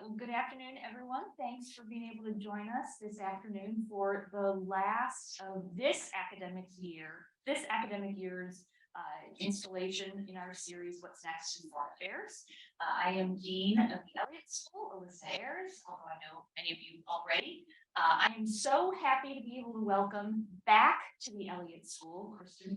Well, good afternoon, everyone. Thanks for being able to join us this afternoon for the last of this academic year's installation in our series, What's Next in Foreign Affairs. I am Dean of the Elliott School, Alyssa Ayers, although I know many of you already. I am so happy to be able to welcome back to the Elliott School, Kristin,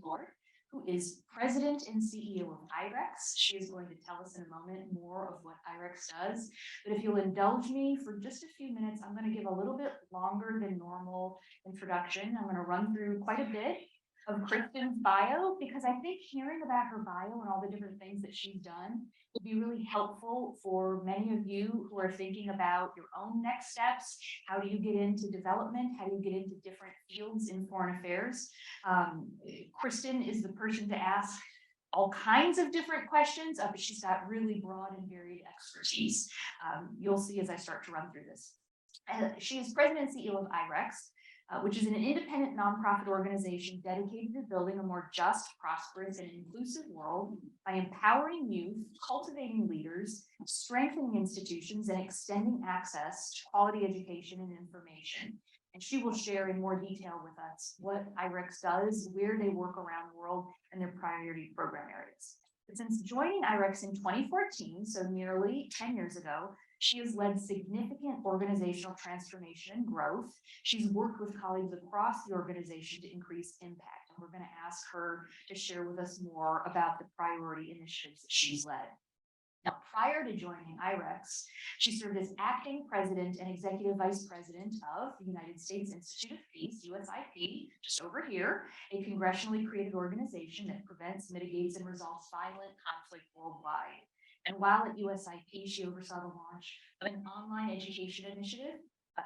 who is president and CEO of IREX. She is going to tell us in a moment more of what IREX does. But if you'll indulge me for just a few minutes, I'm going to give a little bit longer than normal introduction. I'm going to run through quite a bit of Kristin's bio, because I think hearing about her bio and all the different things that she's done would be really helpful for many of you who are thinking about your own next steps. How do you get into development? How do you get into different fields in foreign affairs? Kristin is the person to ask all kinds of different questions, but she's got really broad and varied expertise. You'll see as I start to run through this. She is president and CEO of IREX, which is an independent nonprofit organization dedicated to building a more just, prosperous, and inclusive world by empowering youth, cultivating leaders, strengthening institutions, and extending access to quality education and information. And she will share in more detail with us what IREX does, where they work around the world, and their priority program areas. But since joining IREX in 2014, so nearly 10 years ago, she has led significant organizational transformation and growth. She's worked with colleagues across the organization to increase impact. And we're going to ask her to share with us more about the priority initiatives that she's led. Now, prior to joining IREX, she served as acting president and executive vice president of the United States Institute of Peace, USIP, just over here, a congressionally created organization that prevents, mitigates, and resolves violent conflict worldwide. And while at USIP, she oversaw the launch of an online education initiative,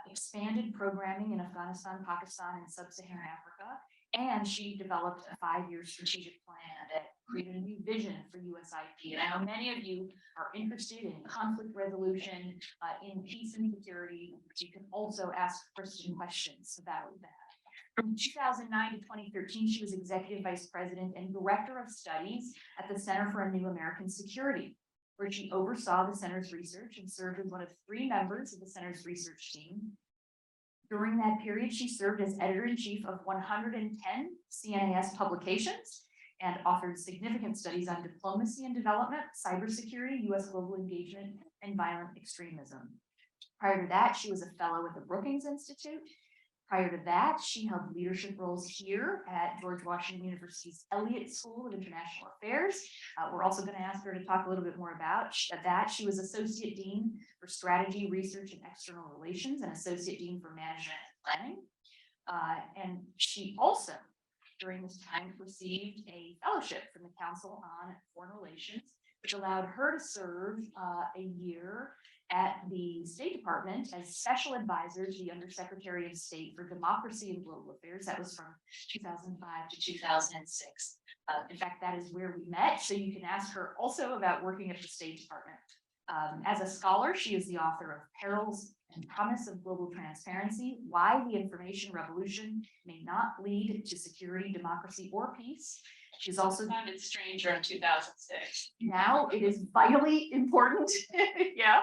expanded programming in Afghanistan, Pakistan, and sub-Saharan Africa, and she developed a 5-year strategic plan that created a new vision for USIP. And I know many of you are interested in conflict resolution, in peace and security. You can also ask Kristin questions about that. From 2009 to 2013, she was executive vice president and director of studies at the Center for a New American Security, where she oversaw the center's research and served as one of 3 members of the center's research team. During that period, she served as editor-in-chief of 110 CNAS publications and authored significant studies on diplomacy and development, cybersecurity, U.S. global engagement, and violent extremism. Prior to that, she was a fellow at the Brookings Institute. Prior to that, she held leadership roles here at George Washington University's Elliott School of International Affairs. We're also going to ask her to talk a little bit more about that. She was Associate Dean for Strategy, Research, and External Relations, and Associate Dean for Management and Planning. And she also, during this time, received a fellowship from the Council on Foreign Relations, which allowed her to serve a year at the State Department as Special Advisor to the Undersecretary of State for Democracy and Global Affairs. That was from 2005 to 2006. In fact, that is where we met. So you can ask her also about working at the State Department. As a scholar, she is the author of Perils and Promise of Global Transparency: Why the Information Revolution May Not Lead to Security, Democracy, or Peace. She's also sounded stranger in 2006. Now it is vitally important. Yeah.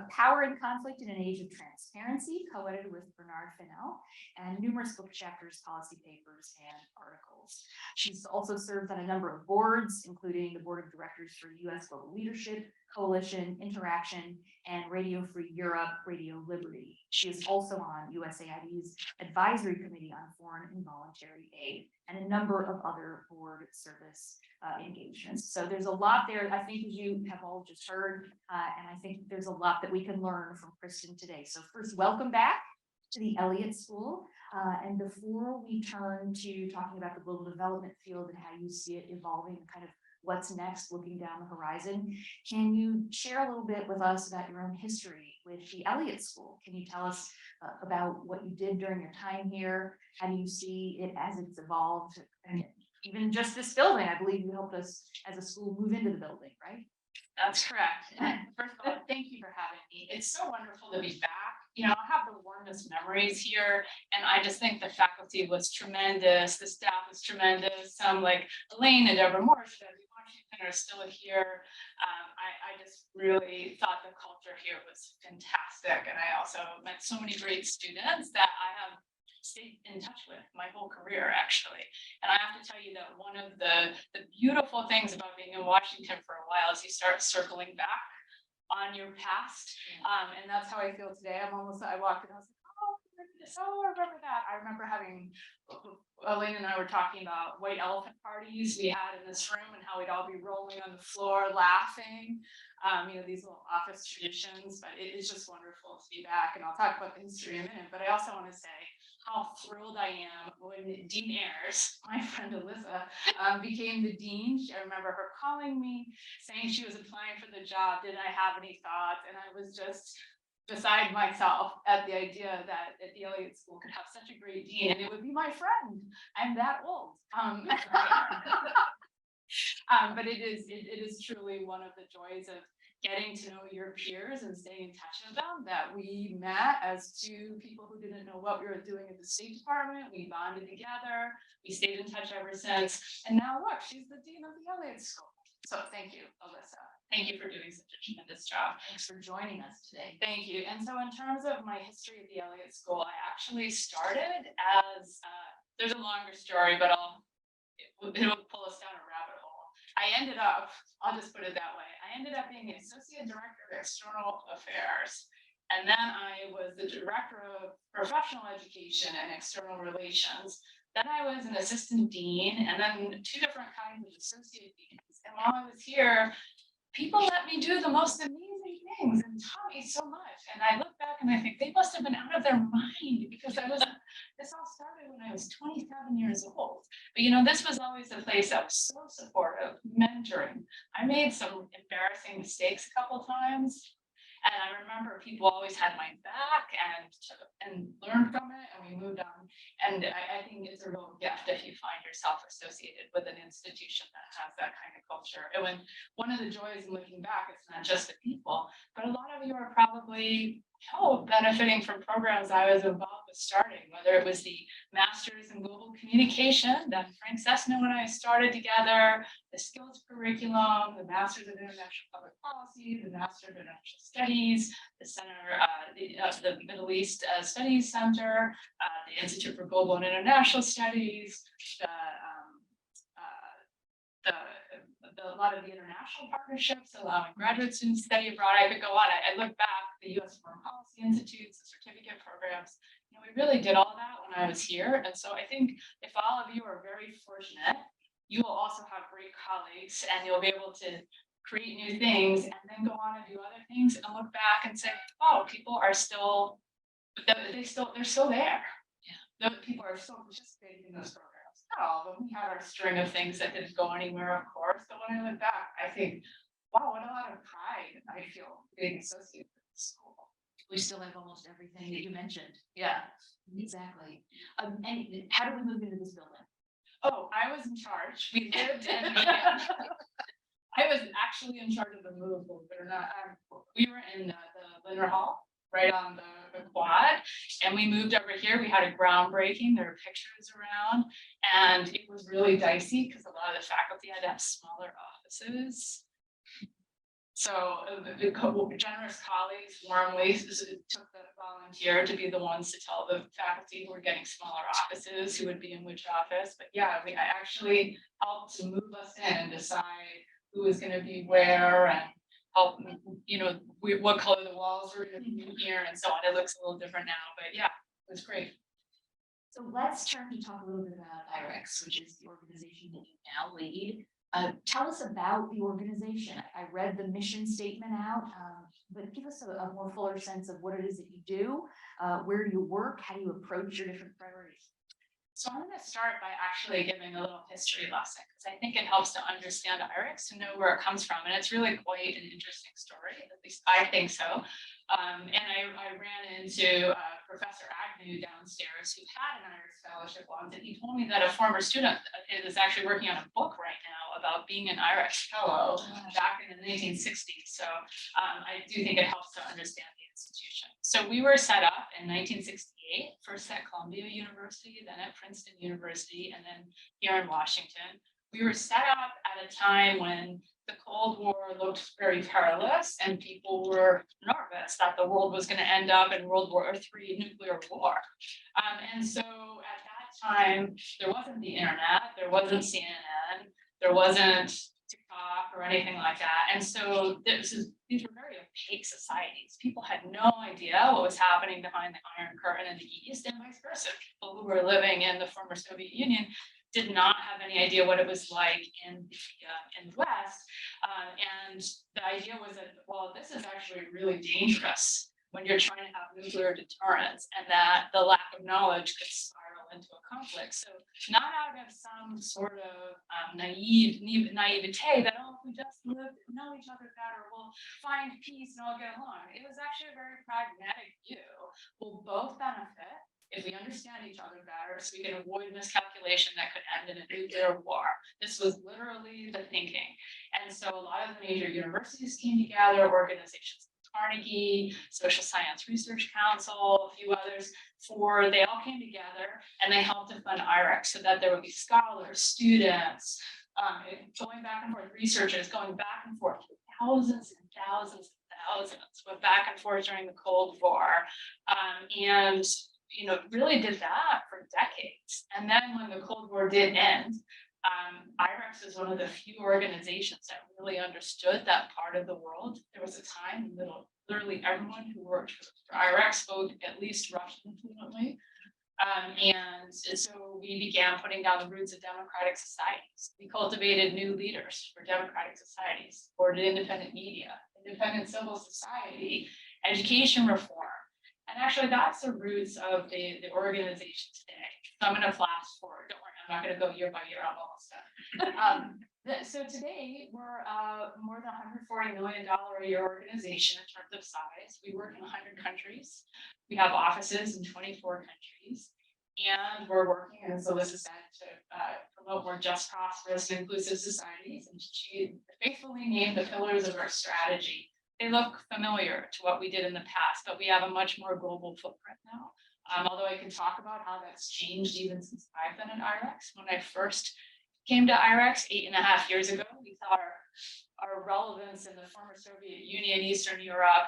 Power and Conflict in an Age of Transparency, co-edited with Bernard Fennell, and numerous book chapters, policy papers, and articles. She's also served on a number of boards, including the Board of Directors for U.S. Global Leadership, Coalition, Interaction, and Radio Free Europe, Radio Liberty. She is also on USAID's Advisory Committee on Foreign and Voluntary Aid, and a number of other board service engagements. So there's a lot there, I think, as you have all just heard, and I think there's a lot that we can learn from Kristin today. So first, welcome back to the Elliott School. And before we turn to talking about the global development field and how you see it evolving, and kind of what's next looking down the horizon, can you share a little bit with us about your own history with the Elliott School? Can you tell us about what you did during your time here? How do you see it as it's evolved? And even just this building, I believe you helped us as a school move into the building, right? That's correct. And first of all, thank you for having me. It's so wonderful to be back I have the warmest memories here, and I just think the faculty was tremendous, the staff was tremendous, some like Elaine and Deborah Morris, Washington are still here. I just really thought the culture here was fantastic, and I also met so many great students that I have stayed in touch with my whole career, actually. And I have to tell you that one of the beautiful things about being in Washington for a while is you start circling back on your past. And that's how I feel today. I walked in, I was like, oh, I remember that. I remember having, Elaine and I were talking about white elephant parties we had in this room and how we'd all be rolling on the floor laughing. These little office traditions, but it is just wonderful to be back. And I'll talk about the history in a minute, but I also want to say how thrilled I am when Dean Ayers, my friend Alyssa, became the dean. I remember her calling me, saying she was applying for the job. Did I have any thoughts? And I was just beside myself at the idea that at the Elliott School could have such a great dean, and it would be my friend. I'm that old. But it is truly one of the joys of getting to know your peers and staying in touch with them, that we met as two people who didn't know what we were doing at the State Department. We bonded together. We stayed in touch ever since. And now look, she's the dean of the Elliott School. So thank you, Alyssa. Thank you for doing such a tremendous job. Thanks for joining us today. Thank you. And so in terms of my history at the Elliott School, I actually started as, there's a longer story, but it'll pull us down a rabbit hole. I ended up, I'll just put it that way, I ended up being the Associate Director of External Affairs. And then I was the Director of Professional Education and External Relations. Then I was an Assistant Dean, and then two different kinds of Associate Deans. And while I was here, people let me do the most amazing things and taught me so much. And I look back and I think they must have been out of their mind, because this all started when I was 27 years old. But this was always a place that was so supportive, mentoring. I made some embarrassing mistakes a couple times. And I remember people always had my back and learned from it, and we moved on. And I think it's a real gift if you find yourself associated with an institution that has that kind of culture. And when one of the joys in looking back, it's not just the people, but a lot of you are probably benefiting from programs I was involved with starting, whether it was the Masters in Global Communication that Frank Cessna and I started together, the skills curriculum, the Masters in International Public Policy, the Master of International Studies, the Center, the Middle East Studies Center, the Institute for Global and International Studies, a lot of the international partnerships allowing graduate students to study abroad. I could go on. I look back, the U.S. Foreign Policy Institutes, the certificate programs. We really did all that when I was here. And so I think if all of you are very fortunate, you will also have great colleagues, and you'll be able to create new things and then go on and do other things and look back and say, oh, people are still, they're still there. Yeah. Those people are still participating in those programs. Not all of them. We had our string of things that didn't go anywhere, of course. But when I look back, I think, wow, what a lot of pride I feel being associated with the school. We still have almost everything that you mentioned. Yeah, exactly. And how did we move into this building? Oh, I was in charge. We lived in. I was actually in charge of the move, believe it or not. We were in the Linder Hall, right on the quad, and we moved over here. We had a groundbreaking. There were pictures around, and it was really dicey because a lot of the faculty had to have smaller offices. So the generous colleagues warmly took the volunteer to be the ones to tell the faculty who were getting smaller offices who would be in which office. But yeah, I actually helped to move us in and decide who was going to be where, and help, what color the walls were going to be here and so on. It looks a little different now, but yeah, it was great. So let's turn to talk a little bit about IREX, which is the organization that you now lead. Tell us about the organization. I read the mission statement out, but give us a more fuller sense of what it is that you do, where you work, how do you approach your different priorities? So I'm going to start by actually giving a little history lesson, because I think it helps to understand IREX, to know where it comes from. And it's really quite an interesting story, at least I think so. And I ran into Professor Agnew downstairs, who had an IREX fellowship once, and he told me that a former student is actually working on a book right now about being an IREX fellow back in the 1960s. So I do think it helps to understand the institution. So we were set up in 1968, first at Columbia University, then at Princeton University, and then here in Washington. We were set up at a time when the Cold War looked very perilous and people were nervous that the world was going to end up in World War III nuclear war. And so at that time, there wasn't the internet, there wasn't CNN, there wasn't TikTok or anything like that. And so these were very opaque societies. People had no idea what was happening behind the Iron Curtain in the East, and vice versa. People who were living in the former Soviet Union did not have any idea what it was like in the West. And the idea was that, well, this is actually really dangerous when you're trying to have nuclear deterrence, and that the lack of knowledge could spiral into a conflict. So not out of some sort of naivete that, oh, if we just know each other better, we'll find peace and all get along. It was actually a very pragmatic view. We'll both benefit if we understand each other better, so we can avoid miscalculation that could end in a nuclear war. This was literally the thinking. And so a lot of the major universities came together, organizations like Carnegie, Social Science Research Council, a few others, they all came together and they helped to fund IREX so that there would be scholars, students, going back and forth, researchers going back and forth, thousands and thousands and thousands went back and forth during the Cold War. And really did that for decades. And then when the Cold War did end, IREX was one of the few organizations that really understood that part of the world. There was a time in the middle, literally everyone who worked for IREX spoke at least Russian fluently. And so we began putting down the roots of democratic societies. We cultivated new leaders for democratic societies, supported independent media, independent civil society, education reform. And actually, that's the roots of the organization today. So I'm going to flash forward. Don't worry, I'm not going to go year by year. I'm almost done. So today, we're more than $140 million a year organization in terms of size. We work in 100 countries. We have offices in 24 countries. And we're working, and so this is meant to promote more just, prosperous, and inclusive societies, and to faithfully name the pillars of our strategy. They look familiar to what we did in the past, but we have a much more global footprint now. Although I can talk about how that's changed even since I've been at IREX. When I first came to IREX 8.5 years ago, we thought our relevance in the former Soviet Union, Eastern Europe,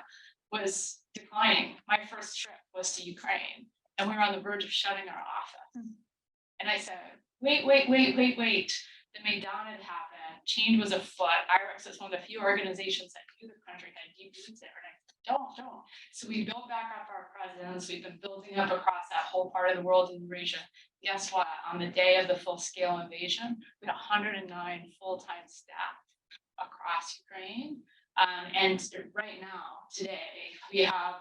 was declining. My first trip was to Ukraine, and we were on the verge of shutting our office. And I said, wait. The Maidan had happened. Change was afoot. IREX is one of the few organizations that knew the country had deep roots there. And I said, don't. So we built back up our presence. We've been building up across that whole part of the world in Eurasia. Guess what? On the day of the full-scale invasion, we had 109 full-time staff across Ukraine. And right now, today, we have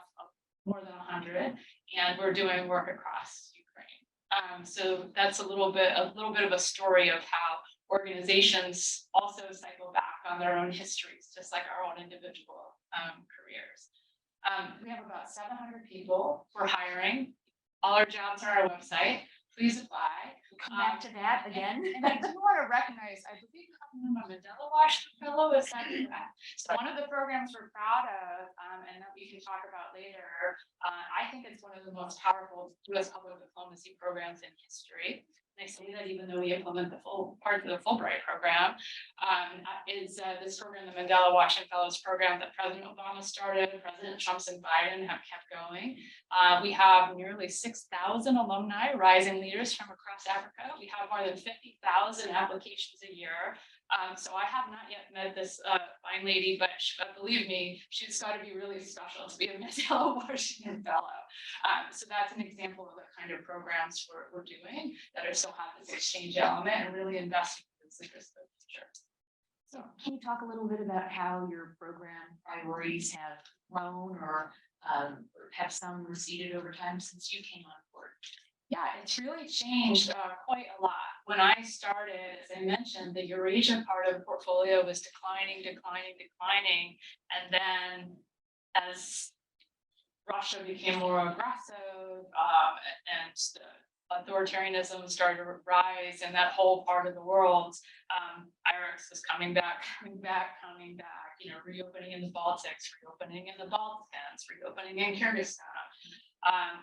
more than 100, and we're doing work across Ukraine. So that's a little bit of a story of how organizations also cycle back on their own histories, just like our own individual careers. We have about 700 people we're hiring. All our jobs are on our website. Please apply. Come back to that again. And I do want to recognize, I believe I'm a Mandela Washington Fellow, is that correct? So one of the programs we're proud of, and that we can talk about later, I think it's one of the most powerful U.S. public diplomacy programs in history. And I say that even though we implement the full part of the Fulbright program, is this program, the Mandela Washington Fellows program that President Obama started, President Trump and Biden have kept going. We have nearly 6,000 alumni, rising leaders from across Africa. We have more than 50,000 applications a year. So I have not yet met this fine lady, but believe me, she's got to be really special to be a Mandela Washington Fellow. So that's an example of the kind of programs we're doing that are still have this exchange element and really investing in the interest of the future. So can you talk a little bit about how your program priorities have grown or have some receded over time since you came on board? Yeah, it's really changed quite a lot. When I started, as I mentioned, the Eurasia part of the portfolio was declining. And then as Russia became more aggressive and authoritarianism started to rise in that whole part of the world. IREX was coming back, you know, reopening in the Baltics, reopening in the Balkans, reopening in Kyrgyzstan.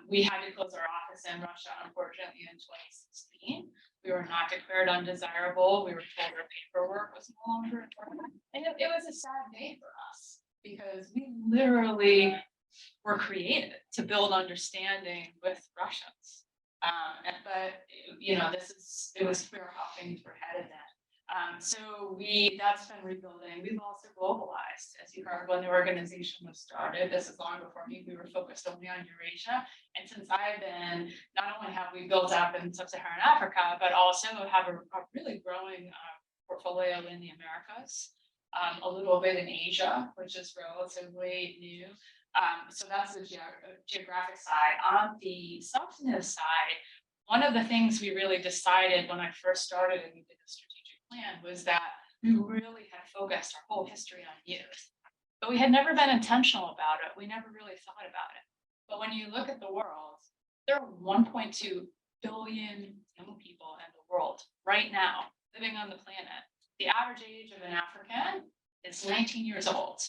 We had to close our office in Russia, unfortunately, in 2016. We were not declared undesirable. We were told our paperwork was no longer important. And it was a sad day for us because we literally were created to build understanding with Russians. But you know, it was clear how things were headed then. So that's been rebuilding. We've also globalized, as you heard when the organization was started. This is long before me. We were focused only on Eurasia. And since I've been, not only have we built up in sub-Saharan Africa, but also have a really growing portfolio in the Americas, a little bit in Asia, which is relatively new. So that's the geographic side. On the substantive side, one of the things we really decided when I first started and we did the strategic plan was that we really had focused our whole history on youth, but we had never been intentional about it. We never really thought about it. But when you look at the world, there are 1.2 billion young people in the world right now living on the planet. The average age of an African is 19 years old.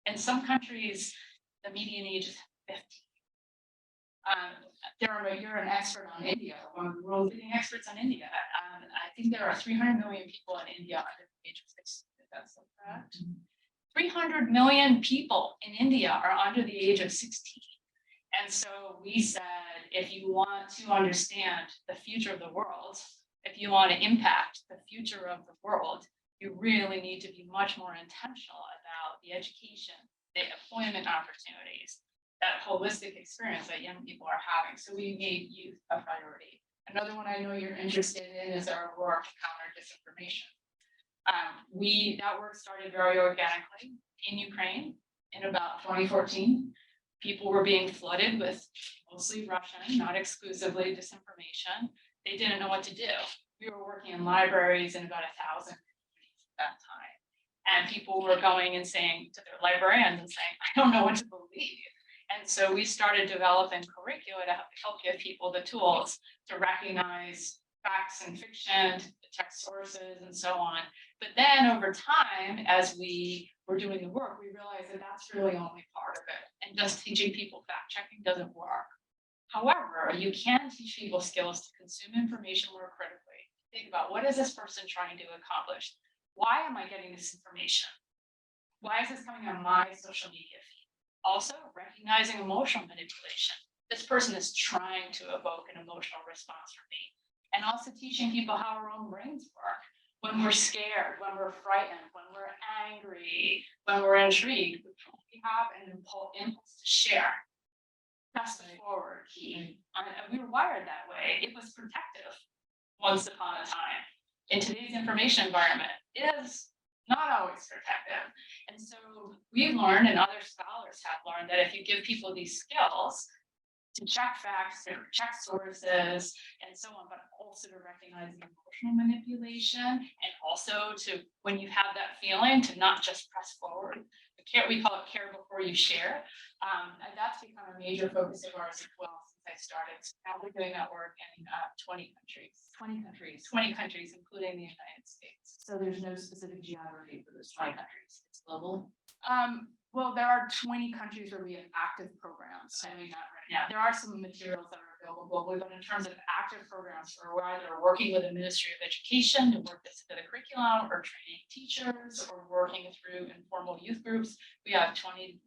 In some countries, the median age is 50. You're an expert on India, one of the world's leading experts on India. I think there are 300 million people in India under the age of 60, if that's correct. 300 million people in India are under the age of 16. And so we said, if you want to understand the future of the world, if you want to impact the future of the world, you really need to be much more intentional about the education, the employment opportunities, that holistic experience that young people are having. So we made youth a priority. Another one I know you're interested in is our work to counter disinformation. That work started very organically in Ukraine in about 2014. People were being flooded with mostly Russian, not exclusively disinformation. They didn't know what to do. We were working in libraries in about 1,000 communities at that time. And people were going and saying to their librarians and saying, I don't know what to believe. And so we started developing curricula to help give people the tools to recognize facts and fiction, check sources, and so on. But then over time, as we were doing the work, we realized that that's really only part of it. And just teaching people fact checking doesn't work. However, you can teach people skills to consume information more critically. Think about, what is this person trying to accomplish? Why am I getting this information? Why is this coming on my social media feed? Also, recognizing emotional manipulation. This person is trying to evoke an emotional response from me. And also teaching people how our own brains work. When we're scared, when we're frightened, when we're angry, when we're intrigued, we have an impulse to share. Press the forward key. And we were wired that way. It was protective once upon a time. In today's information environment, it is not always protective. And so we've learned, and other scholars have learned, that if you give people these skills to check facts, to check sources, and so on, but also to recognize the emotional manipulation, and also to, when you have that feeling, to not just press forward. We call it care before you share. And that's become a major focus of ours as well since I started. So now we're doing that work in 20 countries. 20 countries. 20 countries, including the United States. So there's no specific geography for those 20 countries. It's global. Well, there are 20 countries where we have active programs. I mean, not right now. There are some materials that are available globally, but in terms of active programs, we're either working with the Ministry of Education to work this into the curriculum, or training teachers, or working through informal youth groups. We have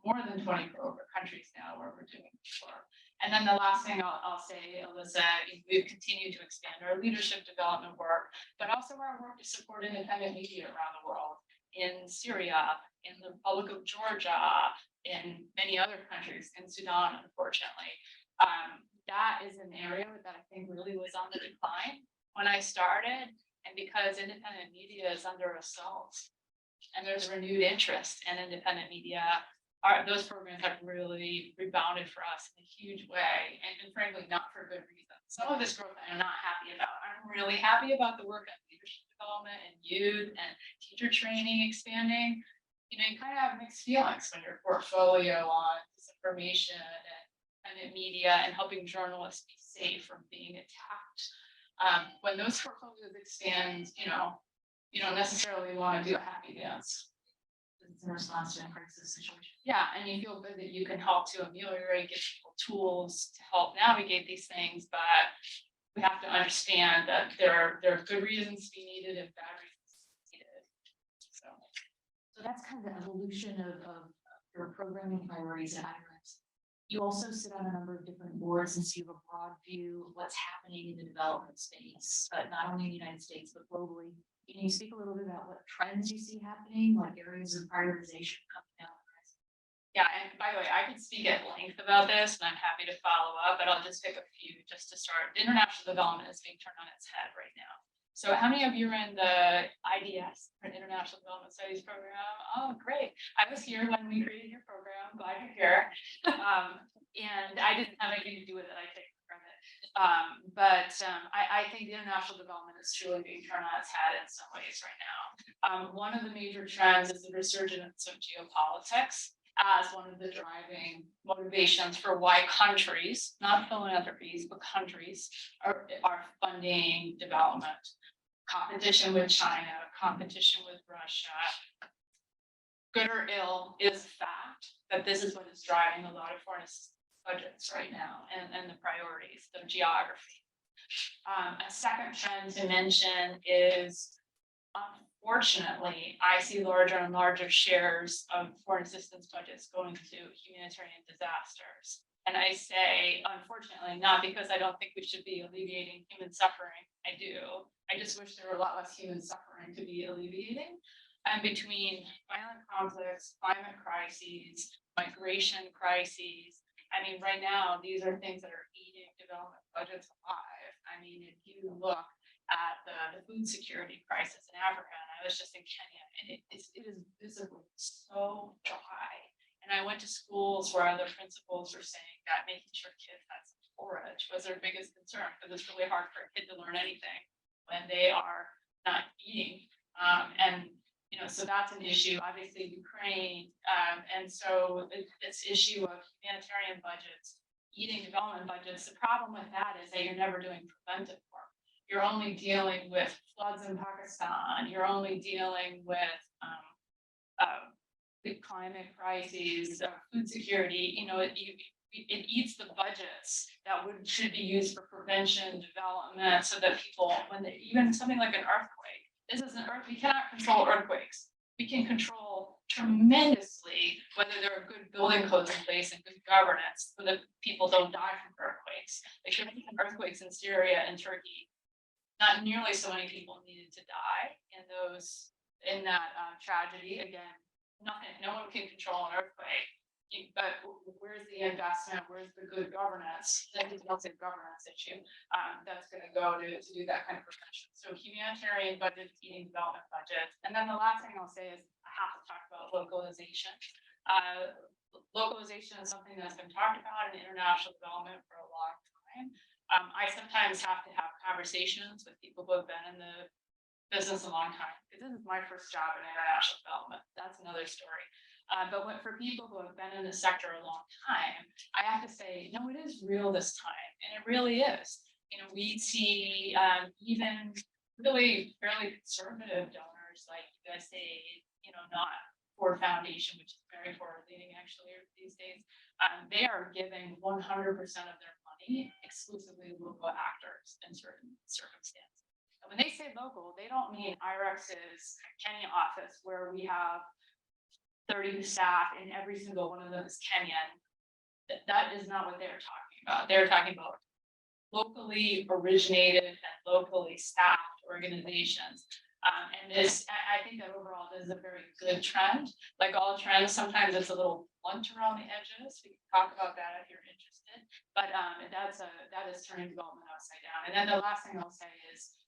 more than 20 countries now where we're doing this work. And then the last thing I'll say, Alyssa, we've continued to expand our leadership development work, but also our work to support independent media around the world, in Syria, in the Republic of Georgia, in many other countries, in Sudan, unfortunately. That is an area that I think really was on the decline when I started, and because independent media is under assault, and there's renewed interest in independent media, those programs have really rebounded for us in a huge way, and frankly, not for good reason. Some of this growth I'm not happy about. I'm really happy about the work on leadership development and youth and teacher training expanding. You know, you kind of have mixed feelings when your portfolio on disinformation and independent media and helping journalists be safe from being attacked. When those portfolios expand, you don't necessarily want to do a happy dance. It's in response to a crisis situation. Yeah, and you feel good that you can help to ameliorate, give people tools to help navigate these things, but we have to understand that there are good reasons to be needed and bad reasons to be needed. So that's kind of the evolution of your programming priorities at IREX. You also sit on a number of different boards, and so you have a broad view of what's happening in the development space, but not only in the United States, but globally. Can you speak a little bit about what trends you see happening, like areas of prioritization coming down? Yeah, and by the way, I could speak at length about this, and I'm happy to follow up, but I'll just pick a few just to start. International development is being turned on its head right now. So how many of you are in the IDS, or International Development Studies program? Oh, great. I was here when we created your program. Glad you're here. And I didn't have anything to do with it. I take credit. I think the international development is truly being turned on its head in some ways right now. One of the major trends is the resurgence of geopolitics as one of the driving motivations for why countries, not philanthropies, but countries are funding development. Competition with China, competition with Russia. Good or ill is fact that this is what is driving a lot of foreign budgets right now and the priorities, the geography. A second trend to mention is, unfortunately, I see larger and larger shares of foreign assistance budgets going to humanitarian disasters. And I say, unfortunately, not because I don't think we should be alleviating human suffering. I do. I just wish there were a lot less human suffering to be alleviating. And between violent conflicts, climate crises, migration crises, I mean, right now, these are things that are eating development budgets alive. I mean, if you look at the food security crisis in Africa, and I was just in Kenya, and it is visibly so dry. And I went to schools where other principals were saying that making sure kids had some forage was their biggest concern, because it's really hard for a kid to learn anything when they are not eating. So that's an issue. Obviously, Ukraine, and so this issue of humanitarian budgets, eating development budgets. The problem with that is that you're never doing preventive work. You're only dealing with floods in Pakistan. You're only dealing with the climate crises, food security. It eats the budgets that should be used for prevention, development, so that people, even something like an earthquake, we cannot control earthquakes. We can control tremendously whether there are good building codes in place and good governance, so that people don't die from earthquakes. Like earthquakes in Syria and Turkey, not nearly so many people needed to die in that tragedy. Again, no one can control an earthquake. But where's the investment? Where's the good governance? That's a governance issue that's going to go to do that kind of prevention. So humanitarian budgets, eating development budgets. And then the last thing I'll say is I have to talk about localization. Localization is something that's been talked about in international development for a long time. I sometimes have to have conversations with people who have been in the business a long time, because this is my first job in international development. That's another story. But for people who have been in the sector a long time, I have to say, no, it is real this time, and it really is. We see even really fairly conservative donors like USAID, not Ford Foundation, which is very forward-leaning actually these days. They are giving 100% of their money exclusively to local actors in certain circumstances. And when they say local, they don't mean IREX's Kenya office, where we have 30 staff and every single one of them is Kenyan. That is not what they're talking about. They're talking about locally originated and locally staffed organizations. And I think that overall this is a very good trend. Like all trends, sometimes it's a little blunt around the edges. We can talk about that if you're interested. But that is turning development upside down. And then the last thing I'll say is,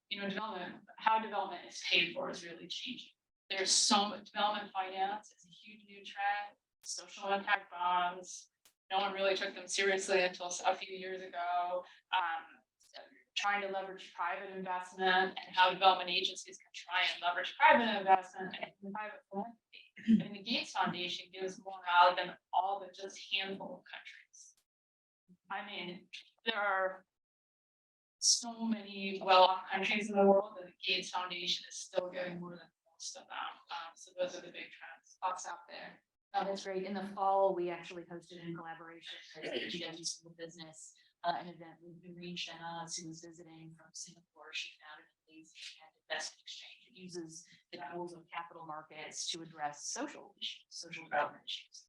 how development is paid for is really changing. There's so much development finance. It's a huge new trend. Social impact bonds. No one really took them seriously until a few years ago. Trying to leverage private investment and how development agencies can try and leverage private investment and private philanthropy. And the Gates Foundation gives more out than all but just a handful of countries. I mean, there are so many well-off countries in the world, and the Gates Foundation is still getting more than most of them. So those are the big trends. Thoughts out there. That's great. In the fall, we actually hosted in collaboration with the GW School of Business, an event with Irene Shenaz, who was visiting from Singapore. She founded a investment exchange. It uses the tools of capital markets to address social issues, social development issues.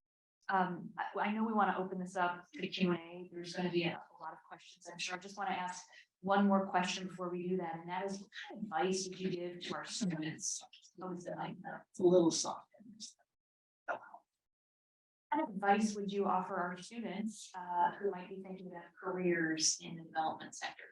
I know we want to open this up to the Q&A. There's going to be a lot of questions, I'm sure. I just want to ask one more question before we do that, and that is, what kind of advice would you give to our students? It's a little soft. What kind of advice would you offer our students who might be thinking about careers in the development sector?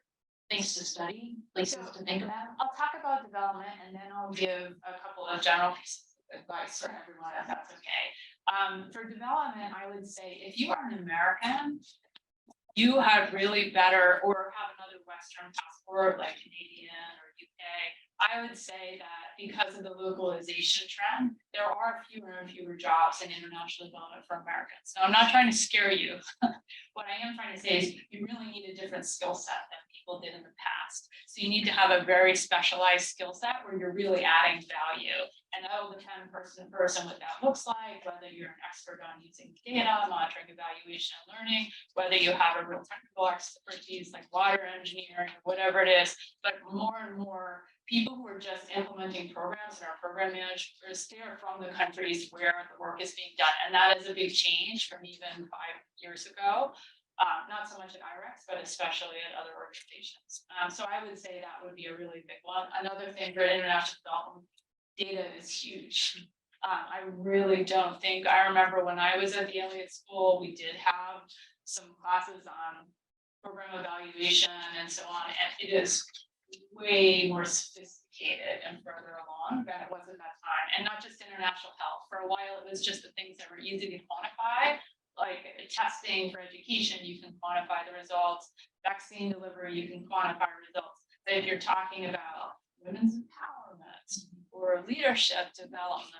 Things to study, places to think about? I'll talk about development, and then I'll give a couple of general pieces of advice for everyone, if that's okay. For development, I would say if you are an American, you have really better, or have another Western passport like Canadian or UK, I would say that because of the localization trend, there are fewer and fewer jobs in international development for Americans. Now, I'm not trying to scare you. What I am trying to say is you really need a different skill set than people did in the past. So you need to have a very specialized skill set where you're really adding value. And that will depend person to person what that looks like, whether you're an expert on using data, monitoring, evaluation, and learning, whether you have a real technical expertise like water engineering, whatever it is. But more and more people who are just implementing programs and our program managers, they are from the countries where the work is being done. And that is a big change from even 5 years ago. Not so much at IREX, but especially at other organizations. So I would say that would be a really big one. Another thing for international development, data is huge. I really don't think, I remember when I was at the Elliott School, we did have some classes on program evaluation and so on, and it is way more sophisticated and further along than it was at that time. And not just international health. For a while, it was just the things that were easy to quantify, like testing for education, you can quantify the results, vaccine delivery, you can quantify results. But if you're talking about women's empowerment or leadership development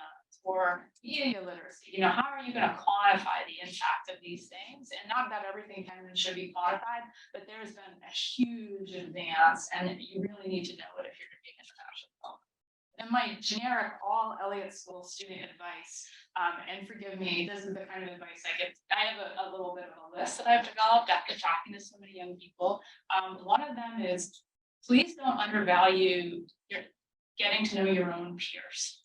or media literacy, how are you going to quantify the impact of these things? And not that everything can and should be quantified, but there's been a huge advance, and you really need to know it if you're doing international development. And my generic all Elliott School student advice, and forgive me, this is the kind of advice I give. I have a little bit of a list that I've developed after talking to so many young people. One of them is, please don't undervalue your getting to know your own peers.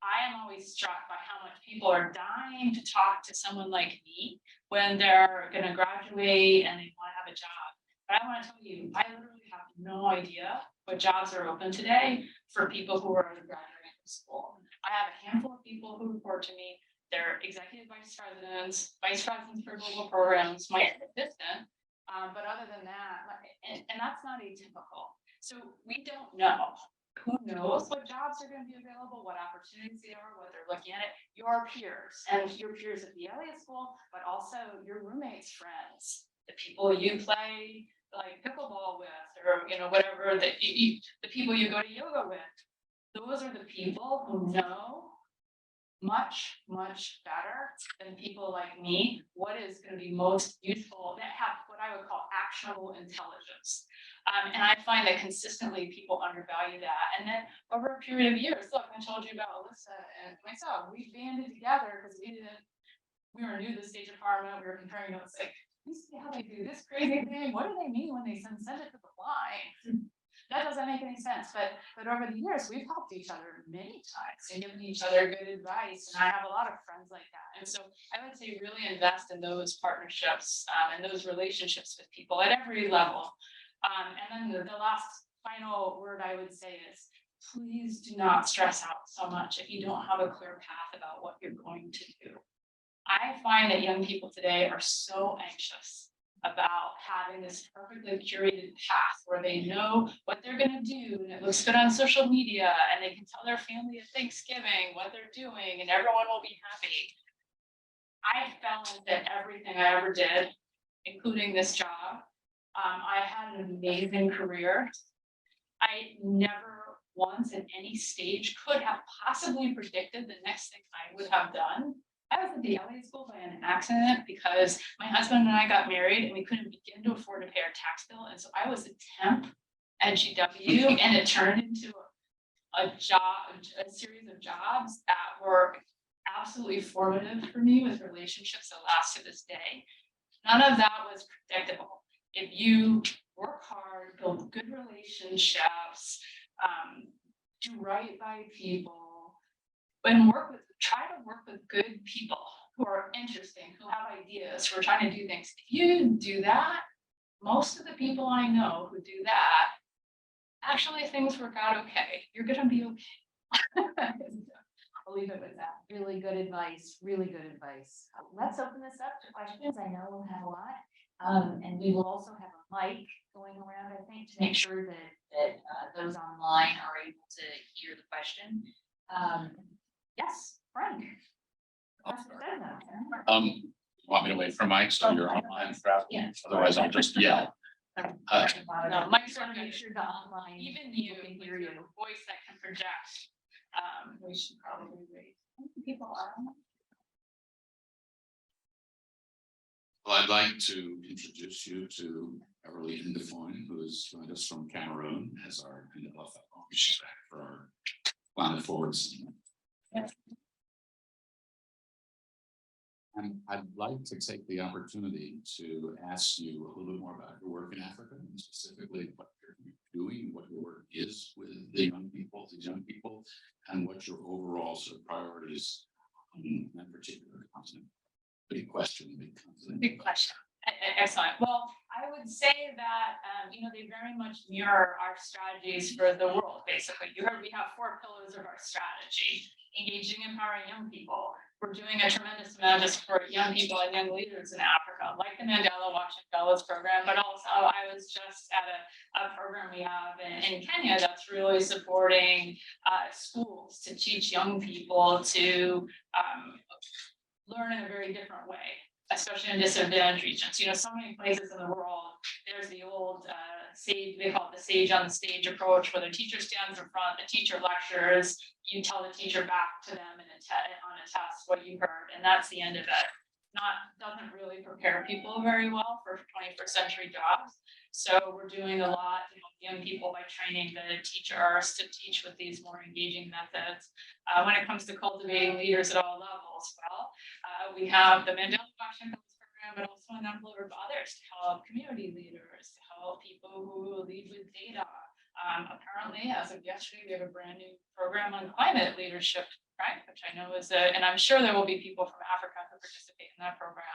I am always struck by how much people are dying to talk to someone like me when they're going to graduate and they want to have a job. But I want to tell you, I literally have no idea what jobs are open today for people who are graduating from school. I have a handful of people who report to me. They're executive vice presidents for global programs, my assistant. But other than that, and that's not atypical. So we don't know. Who knows what jobs are going to be available, what opportunities they are, what they're looking at it, your peers and your peers at the Elliott School, but also your roommates, friends, the people you play like pickleball with, or whatever, the people you go to yoga with. Those are the people who know much, much better than people like me what is going to be most useful, that have what I would call actionable intelligence. And I find that consistently people undervalue that. And then over a period of years, look, I told you about Alyssa and myself, we banded together because we were new to the State Department, we were comparing notes, like, you see how they do this crazy thing, what do they mean when they send it to the line? That doesn't make any sense, but over the years, we've helped each other many times and given each other good advice, and I have a lot of friends like that. And so I would say really invest in those partnerships and those relationships with people at every level. And then the last final word I would say is, please do not stress out so much if you don't have a clear path about what you're going to do. I find that young people today are so anxious about having this perfectly curated path where they know what they're going to do and it looks good on social media and they can tell their family at Thanksgiving what they're doing and everyone will be happy. I fell into everything I ever did, including this job. I had an amazing career. I never once at any stage could have possibly predicted the next thing I would have done. I was at the Elliott School by an accident because my husband and I got married and we couldn't begin to afford to pay our tax bill. And so I was a temp at GW, and it turned into a series of jobs that were absolutely formative for me with relationships that last to this day. None of that was predictable. If you work hard, build good relationships, do right by people, and try to work with good people who are interesting, who have ideas, who are trying to do things. If you do that, most of the people I know who do that, actually things work out okay. You're gonna be okay. I'll leave it with that. Really good advice, really good advice. Let's open this up to questions. I know we'll have a lot. And we will also have a mic going around, I think, to make sure that those online are able to hear the question. Yes, Frank. Want me to wait for Mike, so you're online, Yeah. otherwise I'll just yell. No, Mike's want to make sure the online. Even you, can with hear your you. voice that can project, we should probably wait. People are. Well, I'd like to introduce you to Everly Indefoyne, who has joined us from Cameroon as our she's back for our Planet Forwards. And I'd like to take the opportunity to ask you a little bit more about your work in Africa, and specifically what you're doing, what your work is with the young people, and what your overall sort of priorities on that particular continent. Big question, big continent. Big question. Excellent. Well, I would say that, they very much mirror our strategies for the world, basically. You heard we have 4 pillars of our strategy: engaging, empowering young people. We're doing a tremendous amount to support young people and young leaders in Africa, like the Mandela Watching Fellows program, but also I was just at a program we have in Kenya that's really supporting schools to teach young people to learn in a very different way, especially in disadvantaged regions. So many places in the world, there's the old sage, they call it the sage on the stage approach, where the teacher stands in front, the teacher lectures, you tell the teacher back to them on a test what you heard, and that's the end of it. Doesn't really prepare people very well for 21st century jobs. So we're doing a lot to help young people by training the teachers to teach with these more engaging methods. When it comes to cultivating leaders at all levels, we have the Mandela Watching Fellows program, but also a number of others to help community leaders, to help people who lead with data. Apparently, as of yesterday, we have a brand new program on climate leadership, right? Which I know is and I'm sure there will be people from Africa who participate in that program.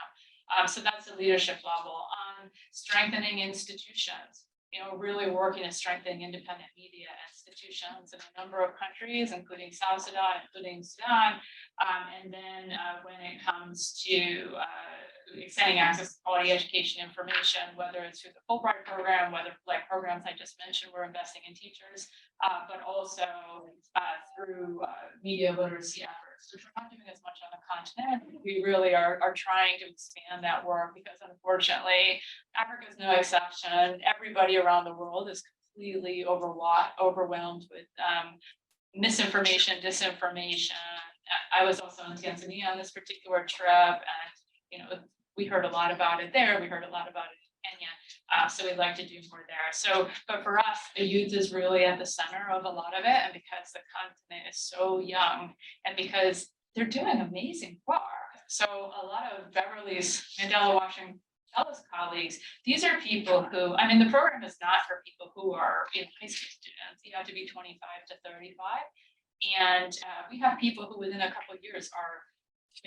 So that's the leadership level. On strengthening institutions, really working to strengthen independent media institutions in a number of countries, including South Sudan, including Sudan. And then when it comes to extending access to quality education information, whether it's through the Fulbright program, whether like programs I just mentioned, we're investing in teachers, but also through media literacy efforts, which we're not doing as much on the continent. We really are trying to expand that work because unfortunately, Africa is no exception. Everybody around the world is completely overwhelmed with misinformation, disinformation. I was also in Tanzania on this particular trip, and we heard a lot about it there. We heard a lot about it in Kenya. So we'd like to do more there. So, but for us, the youth is really at the center of a lot of it, and because the continent is so young, and because they're doing amazing work. So a lot of Beverly's Mandela Watching Fellows colleagues, these are people who, the program is not for people who are high school students. You have to be 25 to 35. And we have people who within a couple of years are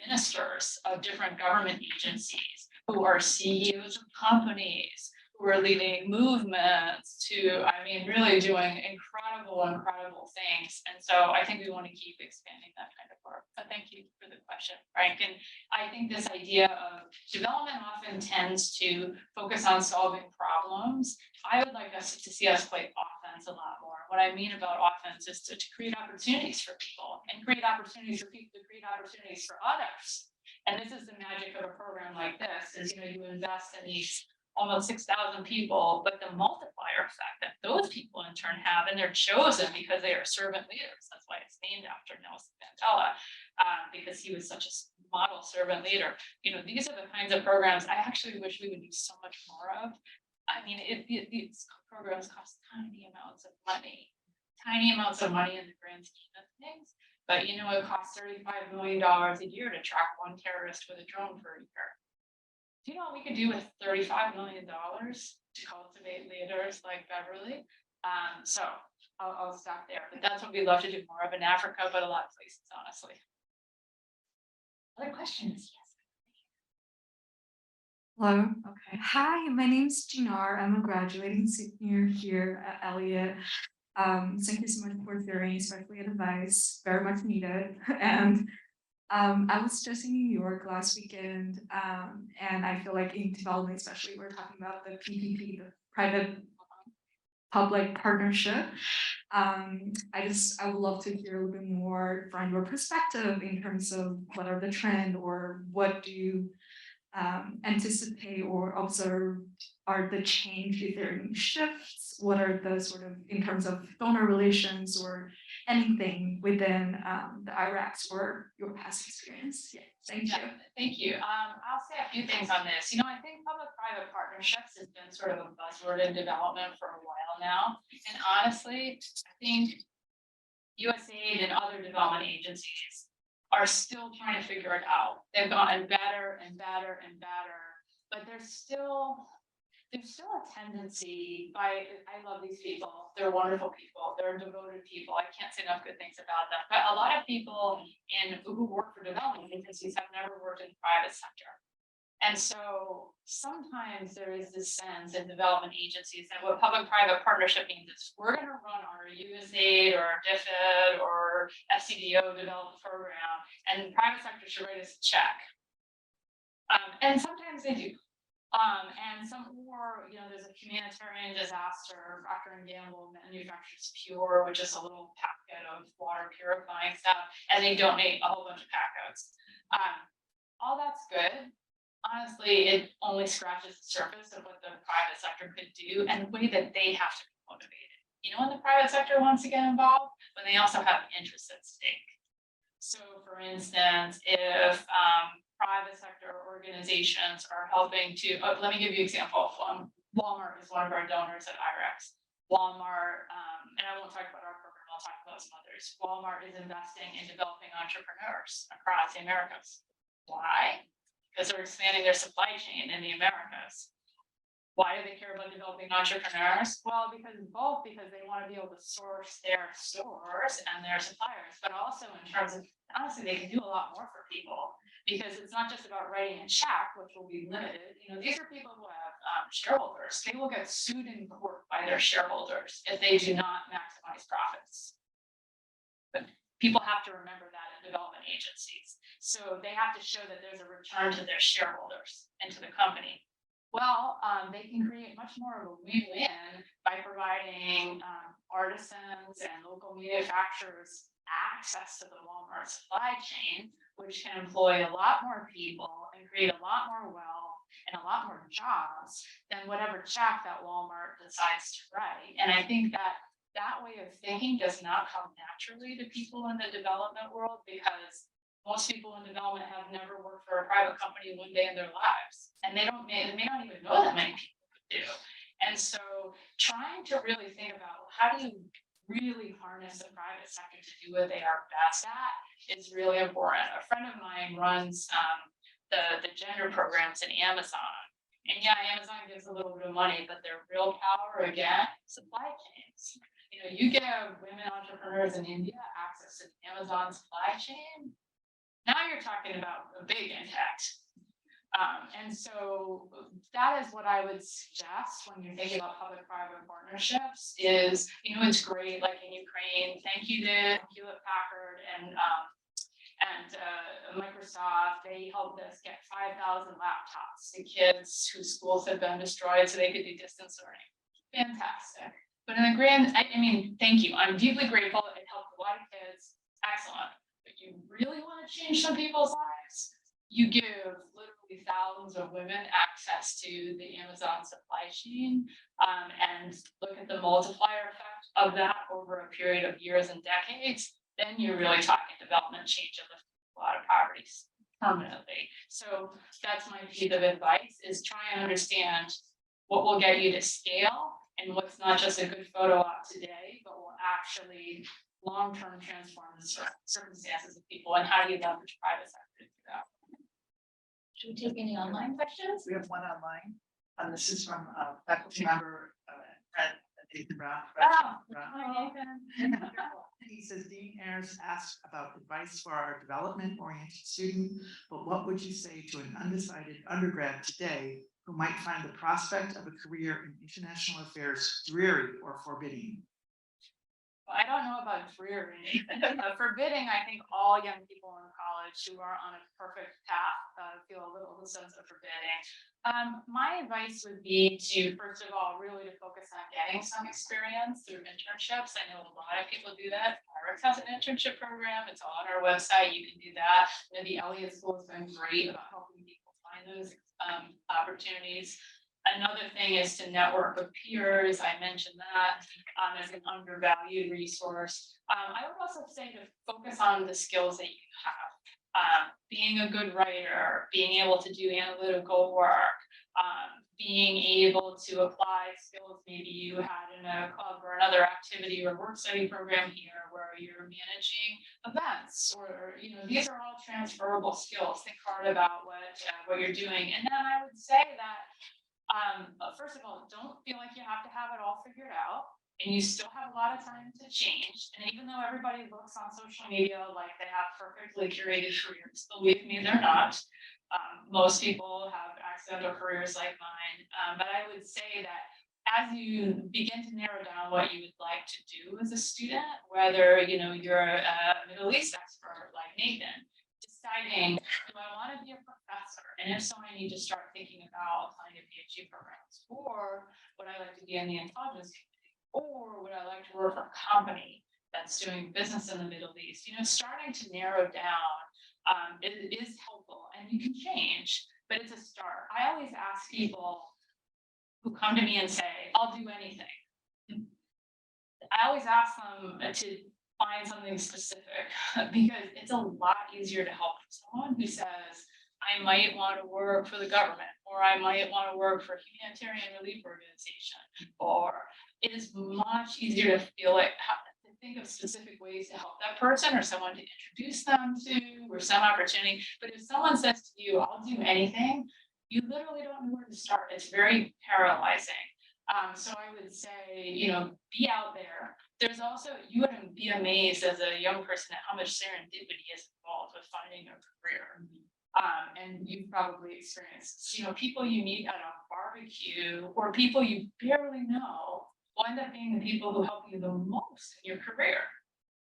ministers of different government agencies, who are CEOs of companies, who are leading movements to, really doing incredible things. And so I think we want to keep expanding that kind of work. But thank you for the question, Frank. And I think this idea of development often tends to focus on solving problems. I would like us to see us play offense a lot more. What I mean about offense is to create opportunities for people and create opportunities for people to create opportunities for others. And this is the magic of a program like this, is you invest in these almost 6,000 people, but the multiplier effect that those people in turn have, and they're chosen because they are servant leaders. That's why it's named after Nelson Mandela, because he was such a model servant leader. You know, these are the kinds of programs I actually wish we would do so much more of. I mean, these programs cost tiny amounts of money in the grand scheme of things. But you know, it costs $35 million a year to track one terrorist with a drone for a year. Do you know what we could do with $35 million to cultivate leaders like Beverly? So I'll stop there, but that's what we'd love to do more of in Africa, but a lot of places, honestly. Other questions? Yes. Hello. Okay. Hi, my name's Jinar. I'm a graduating senior here at Elliott. Thank you so much for sharing, especially advice, very much needed. And I was just in New York last weekend, and I feel like in development, especially, we're talking about the PPP, the private public partnership. I would love to hear a little bit more from your perspective in terms of what are the trend or what do you anticipate or observe are the change, if there are any shifts, what are the sort of in terms of donor relations or anything within the IREX or your past experience. Yeah, thank you. Thank you. I'll say a few things on this. You know, I think public-private partnerships has been sort of a buzzword in development for a while now. And honestly, I think USAID and other development agencies are still trying to figure it out. They've gotten better and better and better, but there's still a tendency I love these people. They're wonderful people. They're devoted people. I can't say enough good things about them. But a lot of people who work for development agencies have never worked in the private sector. And so sometimes there is this sense in development agencies that what public-private partnership means is we're going to run our USAID or our DFID or FCDO development program, and the private sector should write us a check. And sometimes they do. And there's a humanitarian disaster. Procter & Gamble manufactures Pure, which is a little packet of water purifying stuff, and they donate a whole bunch of packets. All that's good. Honestly, it only scratches the surface of what the private sector could do and the way that they have to be motivated. You know, when the private sector wants to get involved, when they also have interests at stake. So for instance, if private sector organizations are helping to, let me give you an example. Walmart is one of our donors at IREX. Walmart, and I won't talk about our program, I'll talk about some others. Walmart is investing in developing entrepreneurs across the Americas. Why? Because they're expanding their supply chain in the Americas. Why do they care about developing entrepreneurs? Well, because they want to be able to source their stores and their suppliers, but also in terms of, honestly, they can do a lot more for people because it's not just about writing a check, which will be limited. You know, these are people who have shareholders. They will get sued in court by their shareholders if they do not maximize profits. But people have to remember that in development agencies. So they have to show that there's a return to their shareholders and to the company. Well, they can create much more of a win-win by providing artisans and local manufacturers access to the Walmart supply chain, which can employ a lot more people and create a lot more wealth and a lot more jobs than whatever check that Walmart decides to write. And I think that way of thinking does not come naturally to people in the development world because most people in development have never worked for a private company one day in their lives, and they may not even know that many people do. And so trying to really think about how do you really harness the private sector to do what they are best at is really important. A friend of mine runs the gender programs in Amazon. And yeah, Amazon gives a little bit of money, but their real power, again, supply chains. You know, you give women entrepreneurs in India access to the Amazon supply chain, now you're talking about a big impact. And so that is what I would suggest when you're thinking about public-private partnerships is, you know, it's great, like in Ukraine, thank you to Hewlett Packard and Microsoft, they helped us get 5,000 laptops to kids whose schools had been destroyed so they could do distance learning. Fantastic. But in the grand, I mean, thank you. I'm deeply grateful. It helped a lot of kids. Excellent. But you really want to change some people's lives? You give literally thousands of women access to the Amazon supply chain and look at the multiplier effect of that over a period of years and decades, then you're really talking development change of a lot of poverty. permanently. So that's my piece of advice, is try and understand what will get you to scale and what's not just a good photo op today, but will actually long-term transform the circumstances of people, and how do you leverage private sector to do that? Should we take any online questions? We have one online, and this is from faculty member Fred Nathan Brown. Oh, Brown. hi, Nathan. He says Dean Ayers asked about advice for our development-oriented student, but what would you say to an undecided undergrad today who might find the prospect of a career in international affairs dreary or forbidding? Well, I don't know about dreary. Forbidding, I think all young people in college who are on a perfect path feel a little sense of forbidding. My advice would be to, first of all, really to focus on getting some experience through internships. I know a lot of people do that. IREX has an internship program. It's all on our website. You can do that. You know, the Elliott School has been great about helping people find those opportunities. Another thing is to network with peers. I mentioned that as an undervalued resource. I would also say to focus on the skills that you have. Being a good writer, being able to do analytical work, being able to apply skills maybe you had in a club or another activity or work study program here where you're managing events, or these are all transferable skills. Think hard about what you're doing. And then I would say that first of all, don't feel like you have to have it all figured out, and you still have a lot of time to change. And even though everybody looks on social media like they have perfectly curated careers, believe me, they're not. Most people have accidental careers like mine, but I would say that as you begin to narrow down what you would like to do as a student, whether you're a Middle East expert like Nathan, deciding, do I want to be a professor? And if so, I need to start thinking about applying to PhD programs. Or would I like to be in the intelligence community? Or would I like to work for a company that's doing business in the Middle East? Starting to narrow down it is helpful, and you can change, but it's a start. I always ask people who come to me and say, I'll do anything. I always ask them to find something specific, because it's a lot easier to help someone who says, I might want to work for the government, or I might want to work for a humanitarian relief organization, or it is much easier to feel like to think of specific ways to help that person, or someone to introduce them to, or some opportunity. But if someone says to you, I'll do anything, you literally don't know where to start. It's very paralyzing. So I would say, be out there. There's also, you would be amazed as a young person at how much serendipity is involved with finding a career. And you've probably experienced, people you meet at a barbecue, or people you barely know, will end up being the people who help you the most in your career.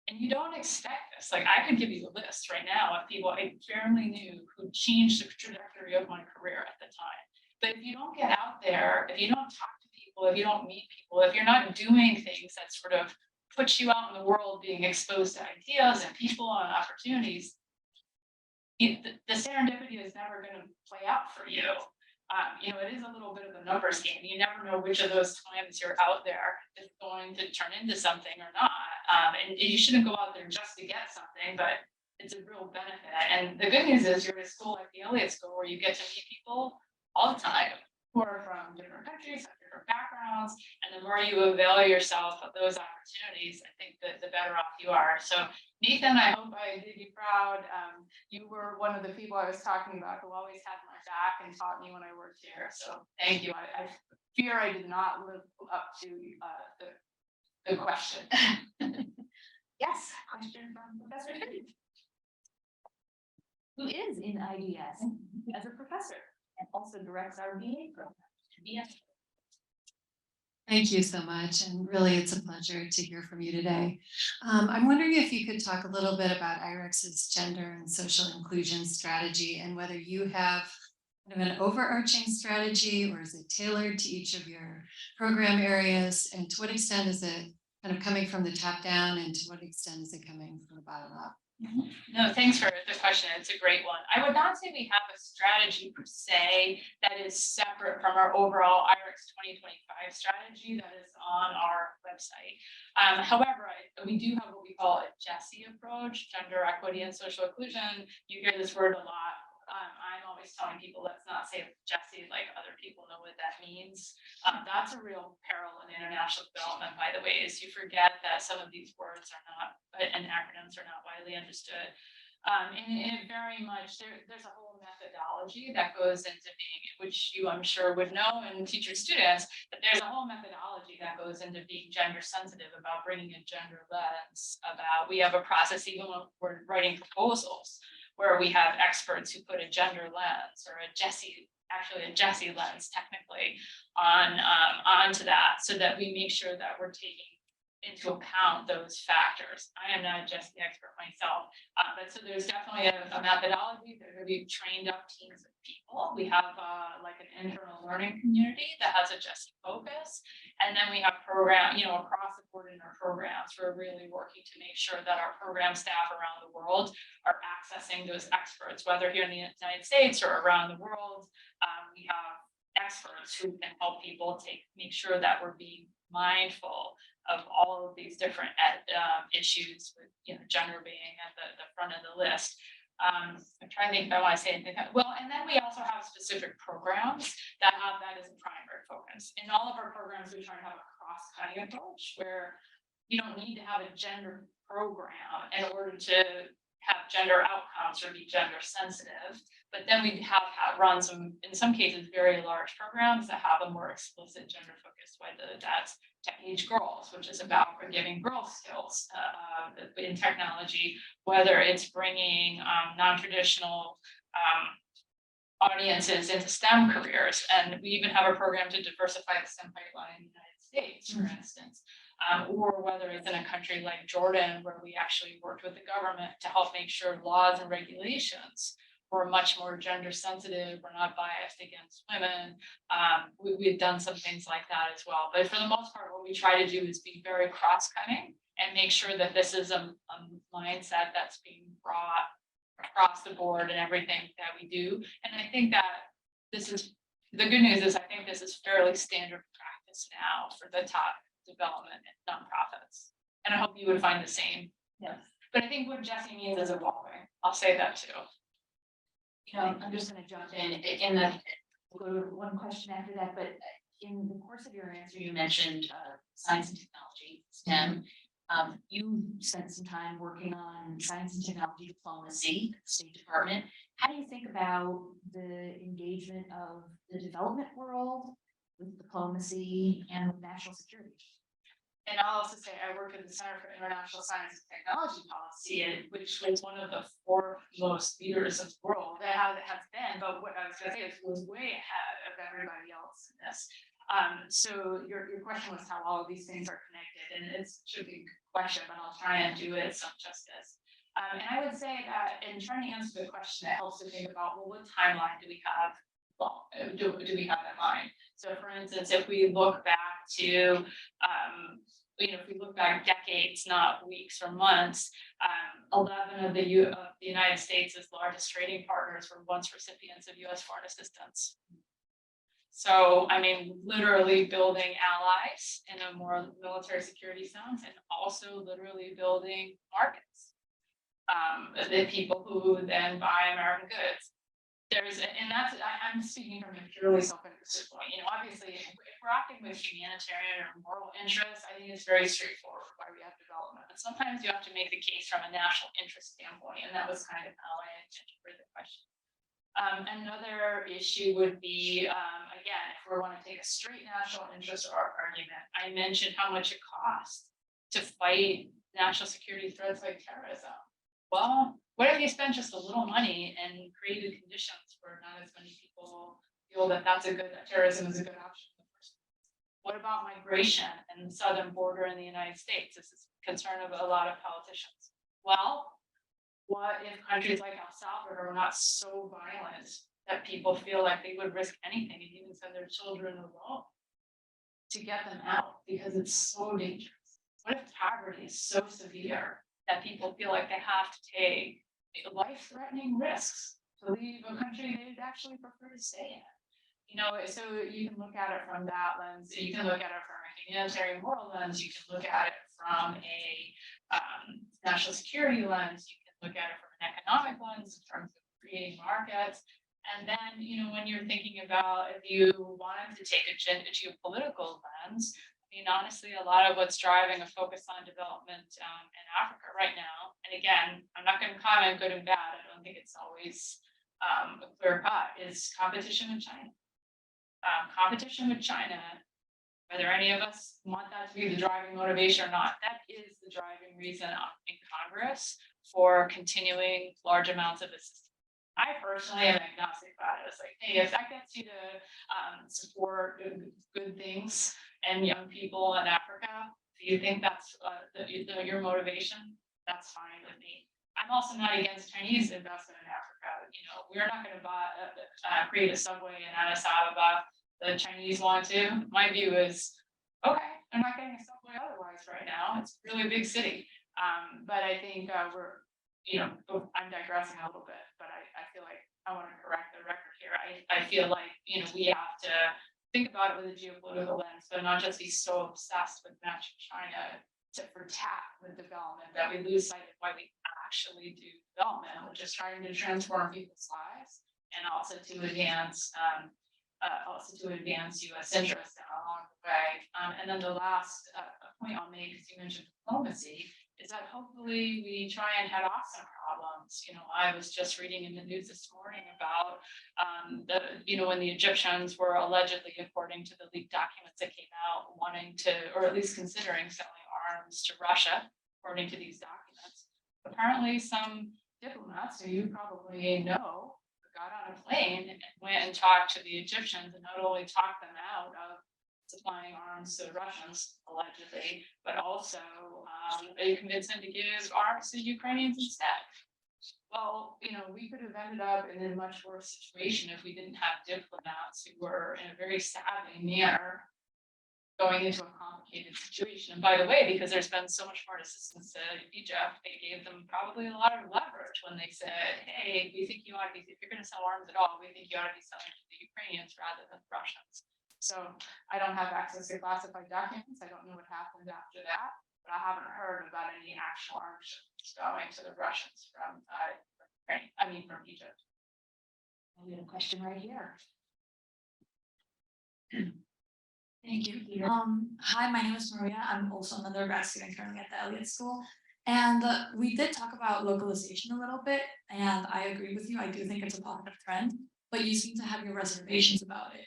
And you don't expect this. Like, I could give you a list right now of people I barely knew who changed the trajectory of my career at the time. But if you don't get out there, if you don't talk to people, if you don't meet people, if you're not doing things that sort of put you out in the world, being exposed to ideas and people and opportunities, the serendipity is never going to play out for you. It is a little bit of a numbers game. You never know which of those times you're out there is going to turn into something or not. And you shouldn't go out there just to get something, but it's a real benefit. And the good news is you're at a school like the Elliott School, where you get to meet people all the time who are from different countries, have different backgrounds, and the more you avail yourself of those opportunities, I think that the better off you are. So Nathan, I hope I did you proud. You were one of the people I was talking about who always had my back and taught me when I worked here. So thank you. I fear I did not live up to the question. Yes, question from Professor Kristin, who is in IDS as a professor and also directs our BA program. Yes. Thank you so much, and really it's a pleasure to hear from you today. I'm wondering if you could talk a little bit about IREX's gender and social inclusion strategy, and whether you have kind of an overarching strategy, or is it tailored to each of your program areas, and to what extent is it kind of coming from the top down, and to what extent is it coming from the bottom up? No, thanks for the question. It's a great one. I would not say we have a strategy per se that is separate from our overall IREX 2025 strategy that is on our website. However, we do have what we call a GESI approach, gender equity and social inclusion. You hear this word a lot always telling people, let's not say Jesse, like other people know what that means. That's a real peril in international development, by the way, is you forget that some of these words are not, and acronyms are not widely understood. And it very much, there's a whole methodology that goes into being, which you, I'm sure, would know and teach your students, but there's a whole methodology that goes into being gender sensitive, about bringing a gender lens, about, we have a process even when we're writing proposals, where we have experts who put a gender lens or a Jesse lens technically onto that, so that we make sure that we're taking into account those factors. I am not just the expert myself, but so there's definitely a methodology. We've trained up teams of people. We have like an internal learning community that has a Jesse focus, and then we have program, across the board in our programs. We're really working to make sure that our program staff around the world are accessing those experts, whether here in the United States or around the world. We have experts who can help people make sure that we're being mindful of all of these different issues, with gender being at the front of the list. I'm trying to think if I want to say anything. Well, and then we also have specific programs that have that as a primary focus. In all of our programs, we try to have a cross-cutting approach where you don't need to have a gender program in order to have gender outcomes or be gender sensitive. But then we have run some, in some cases, very large programs that have a more explicit gender focus, whether that's Teenage Girls, which is about giving girls skills in technology, whether it's bringing non-traditional audiences into STEM careers. And we even have a program to diversify the STEM pipeline in the United States, for instance. Or whether it's in a country like Jordan, where we actually worked with the government to help make sure laws and regulations were much more gender sensitive, we're not biased against women. We've done some things like that as well. But for the most part, what we try to do is be very cross-cutting and make sure that this is a mindset that's being brought across the board and everything that we do. And I think that this is, the good news is I think this is fairly standard practice now for the top development nonprofits. And I hope you would find the same. Yes. But I think what Jesse means is evolving. I'll say that too. I'm just gonna jump in we'll go to one question after that, but in the course of your answer, you mentioned science and technology, STEM. You spent some time working on science and technology diplomacy at the State Department. How do you think about the engagement of the development world with diplomacy and with national security? And I'll also say I work at the Center for International Science and Technology Policy, which was one of the foremost leaders of the world that has been, but what I was gonna say is was way ahead of everybody else in this. So your question was how all of these things are connected, and it should be a good question, but I'll try and do it some justice. And I would say that in trying to answer the question, it helps to think about, well, what timeline do we have? Well, do we have in mind? So for instance, if we look back to, if we look back decades, not weeks or months, 11 of the United States' largest trading partners were once recipients of US foreign assistance. So, I mean, literally building allies in a more military security sense, and also literally building markets. The people who then buy American goods. I'm speaking from a purely self-interested point. Obviously, if we're acting with humanitarian or moral interests, I think it's very straightforward why we have development. But sometimes you have to make the case from a national interest standpoint, and that was kind of how I interpreted the question. Another issue would be, again, if we want to take a straight national interest argument, I mentioned how much it costs to fight national security threats like terrorism. Well, what if you spend just a little money and created conditions where not as many people feel that terrorism is a good option in the first place? What about migration and the southern border in the United States? This is a concern of a lot of politicians. Well, what if countries like El Salvador are not so violent that people feel like they would risk anything and even send their children alone to get them out because it's so dangerous? What if poverty is so severe that people feel like they have to take life-threatening risks to leave a country they'd actually prefer to stay in? So you can look at it from that lens. You can look at it from a humanitarian moral lens. You can look at it from a national security lens. You can look at it from an economic lens in terms of creating markets. And then, when you're thinking about if you wanted to take a geopolitical lens, I mean, honestly, a lot of what's driving a focus on development in Africa right now, and again, I'm not going to comment good and bad. I don't think it's always a clear cut, is competition with China. Competition with China, whether any of us want that to be the driving motivation or not, that is the driving reason in Congress for continuing large amounts of assistance. I personally am agnostic about it. It's like, hey, if that gets you to support good things and young people in Africa, do you think that's your motivation? That's fine with me. I'm also not against Chinese investment in Africa. We're not going to create a subway in Addis Ababa. The Chinese want to. My view is, okay, they're not getting a subway otherwise right now. It's a really big city. But I think I'm digressing a little bit, but I feel like I want to correct the record here. I feel like, we have to think about it with a geopolitical lens, but not just be so obsessed with matching China to protect the development that we lose sight of why we actually do development, which is trying to transform people's lives and also to advance US interests along the way. And then the last point I'll make, because you mentioned diplomacy, is that hopefully we try and head off some problems. I was just reading in the news this morning about when the Egyptians were allegedly, according to the leaked documents that came out, wanting to, or at least considering selling arms to Russia, according to these documents. Apparently some diplomats, who you probably know, got on a plane and went and talked to the Egyptians and not only talked them out of supplying arms to the Russians, allegedly, but also they convinced them to give arms to Ukrainians instead. Well, we could have ended up in a much worse situation if we didn't have diplomats who were in a very savvy manner going into a complicated situation. And by the way, because there's been so much more assistance to Egypt, they gave them probably a lot of leverage when they said, hey, we think you ought to be, if you're going to sell arms at all, we think you ought to be selling to the Ukrainians rather than the Russians. So I don't have access to classified documents. I don't know what happened after that, but I haven't heard about any actual arms shipments going to the Russians from Egypt. We have a question right here. Thank you. Hi, my name is Maria. I'm also another grad student currently at the Elliott School. And we did talk about localization a little bit, and I agree with you. I do think it's a positive trend, but you seem to have your reservations about it.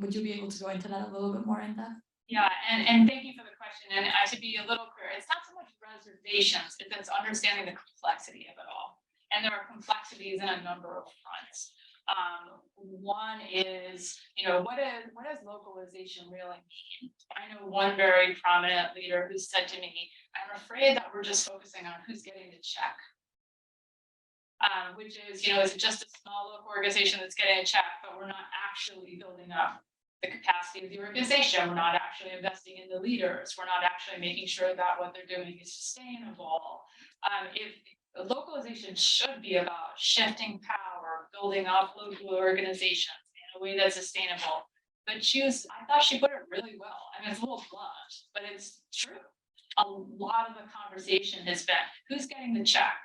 Would you be able to go into that a little bit more in depth? Yeah, and thank you for the question. And I should be a little clear. It's not so much reservations, it's understanding the complexity of it all. And there are complexities in a number of fronts. One is, what does localization really mean? I know one very prominent leader who said to me, I'm afraid that we're just focusing on who's getting the check. Which is, is it just a small local organization that's getting a check, but we're not actually building up the capacity of the organization. We're not actually investing in the leaders. We're not actually making sure that what they're doing is sustainable. If localization should be about shifting power, building up local organizations in a way that's sustainable. But I thought she put it really well. I mean, it's a little blunt, but it's true. A lot of the conversation has been, who's getting the check?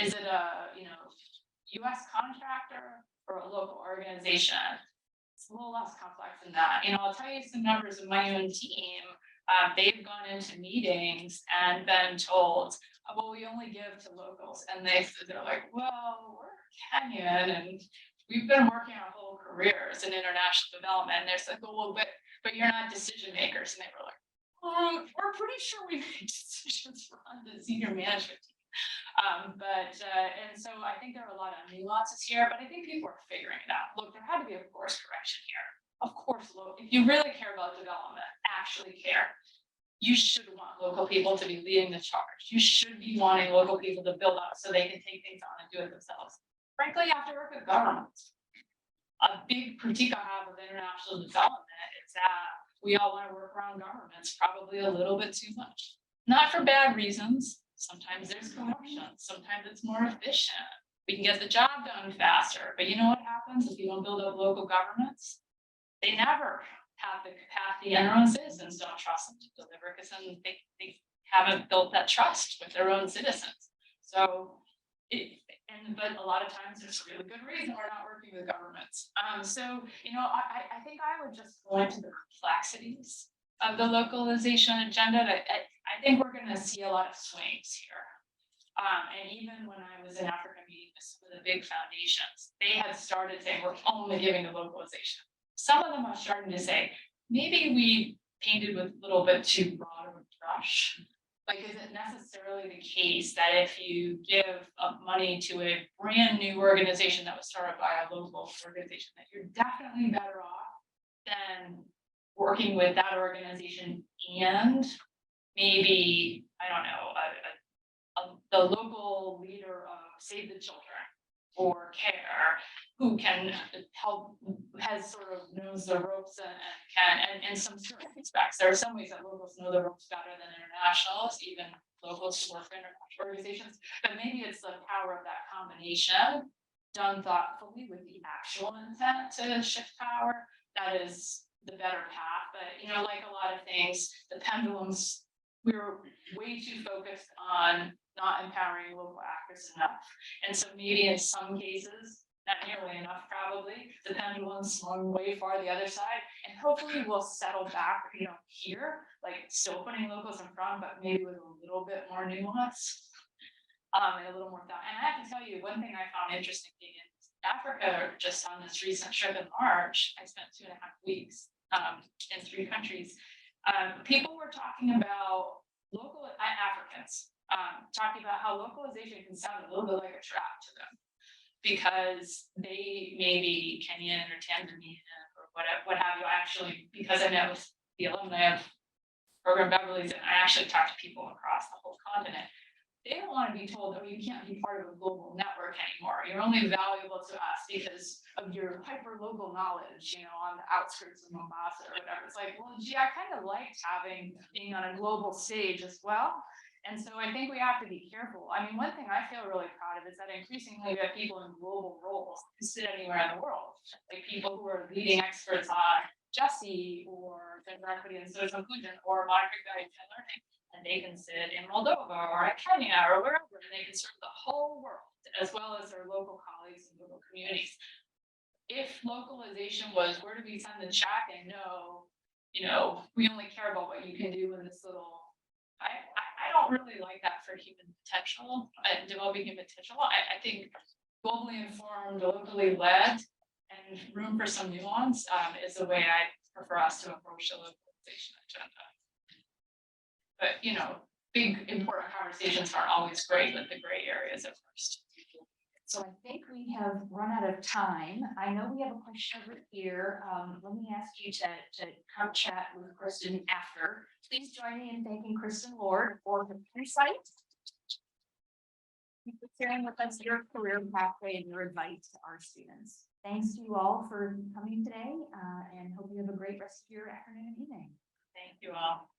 Is it a US contractor or a local organization? It's a little less complex than that. I'll tell you some numbers of my own team. They've gone into meetings and been told, well, we only give to locals. And they're like, well, we're Kenyan and we've been working our whole careers in international development. And they're like, well, but you're not decision makers. And they were like, we're pretty sure we make decisions on the senior management team. And so I think there are a lot of nuances here, but I think people are figuring it out. Look, there had to be a course correction here. Of course, if you really care about development, actually care, you should want local people to be leading the charge. You should be wanting local people to build up so they can take things on and do it themselves. Frankly, you have to work with governments. A big critique I have of international development is that we all want to work around governments probably a little bit too much. Not for bad reasons. Sometimes there's corruption, sometimes it's more efficient. We can get the job done faster, but you know what happens if you don't build up local governments? They never have the capacity, and their own citizens don't trust them to deliver because then they haven't built that trust with their own citizens. So but a lot of times there's a really good reason we're not working with governments. So, you know, I think I would just go into the complexities of the localization agenda. I think we're gonna see a lot of swings here. And even when I was in Africa meeting with some of the big foundations, they had started saying, we're only giving the localization. Some of them are starting to say, maybe we painted with a little bit too broad of a brush. Like, is it necessarily the case that if you give money to a brand new organization that was started by a local organization, that you're definitely better off than working with that organization and maybe, I don't know, the local leader of Save the Children or CARE, who can help, has sort of knows the ropes and can, and some certain respects. There are some ways that locals know the ropes better than internationals, even locals who work for international organizations, but maybe it's the power of that combination done thoughtfully with the actual intent to shift power. That is the better path. But, you know, like a lot of things, the pendulums, we were way too focused on not empowering local actors enough. And so maybe in some cases, not nearly enough probably, the pendulum swung way far the other side. And hopefully we'll settle back, you know, here, like still putting locals in front, but maybe with a little bit more nuance. And a little more thought. And I have to tell you, one thing I found interesting being in Africa, just on this recent trip in March, I spent 2.5 weeks in 3 countries. People were talking about local Africans, talking about how localization can sound a little bit like a trap to them because they may be Kenyan or Tanzanian or what have you. I actually, because I met with the alumni of Program Beverly's, and I actually talked to people across the whole continent. They don't want to be told, oh, you can't be part of a global network anymore. You're only valuable to us because of your hyper local knowledge, you know, on the outskirts of Mombasa or whatever. It's like, well, gee, I kind of liked being on a global stage as well. And so I think we have to be careful. I mean, one thing I feel really proud of is that increasingly we have people in global roles who sit anywhere in the world, like people who are leading experts on Jesse or gender equity and social inclusion or monitoring guidance and learning. And they can sit in Moldova or in Kenya or wherever, and they can serve the whole world as well as their local colleagues and local communities. If localization was where do we send the check and no, you know, we only care about what you can do in this little, I don't really like that for human potential and developing human potential. I think globally informed, locally led, and room for some nuance is the way I prefer us to approach the localization agenda. But, you know, big important conversations aren't always great, but the gray areas at first. So I think we have run out of time. I know we have a question over here. Let me ask you to come chat with Kristin after. Please join me in thanking Kristin Lord for her insight. For sharing with us your career pathway and your advice to our students. Thanks to you all for coming today and hope you have a great rest of your afternoon and evening. Thank you all.